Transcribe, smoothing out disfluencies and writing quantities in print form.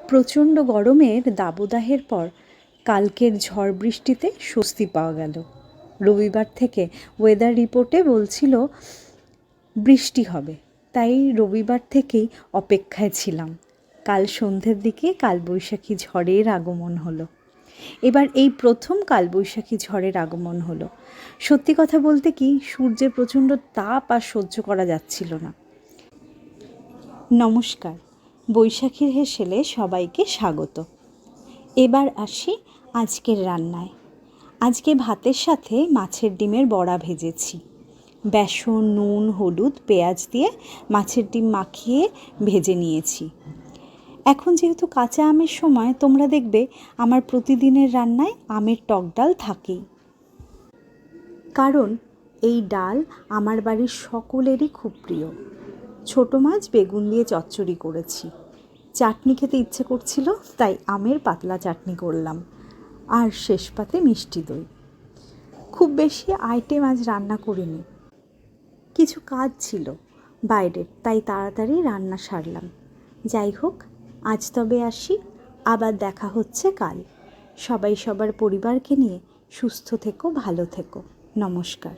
প্রচণ্ড গরমের দাবদাহের পর কালকের ঝড় বৃষ্টিতে স্বস্তি পাওয়া গেল। রবিবার থেকে ওয়েদার রিপোর্টে বলছিল বৃষ্টি হবে, তাই রবিবার থেকেই অপেক্ষায় ছিলাম। কাল সন্ধ্যের দিকে কালবৈশাখী ঝড়ের আগমন হলো। এবার এই প্রথম কালবৈশাখী ঝড়ের আগমন হলো। সত্যি কথা বলতে কি, সূর্যের প্রচণ্ড তাপ আর সহ্য করা যাচ্ছিল না। নমস্কার, বৈশাখীর হেসেলে সবাইকে স্বাগত। এবার আসি আজকের রান্নায়। আজকে ভাতের সাথে মাছের ডিমের বড়া ভেজেছি। বেসন, নুন, হলুদ, পেঁয়াজ দিয়ে মাছের ডিম মাখিয়ে ভেজে নিয়েছি। এখন যেহেতু কাঁচা আমের সময়, তোমরা দেখবে আমার প্রতিদিনের রান্নায় আমের টক ডাল থাকেই। কারণ এই ডাল আমার বাড়ির সকলেরই খুব প্রিয়। ছোটো মাছ বেগুন দিয়ে চচ্চড়ি করেছি। চাটনি খেতে ইচ্ছে করছিল, তাই আমের পাতলা চাটনি করলাম। আর শেষ পাতে মিষ্টি দই। খুব বেশি আইটেম আজ রান্না করিনি, কিছু কাজ ছিল বাইরের, তাই তাড়াতাড়ি রান্না সারলাম। যাই হোক, আজ তবে আসি, আবার দেখা হচ্ছে কাল। সবাই সবার পরিবারকে নিয়ে সুস্থ থেকো, ভালো থেকো। নমস্কার।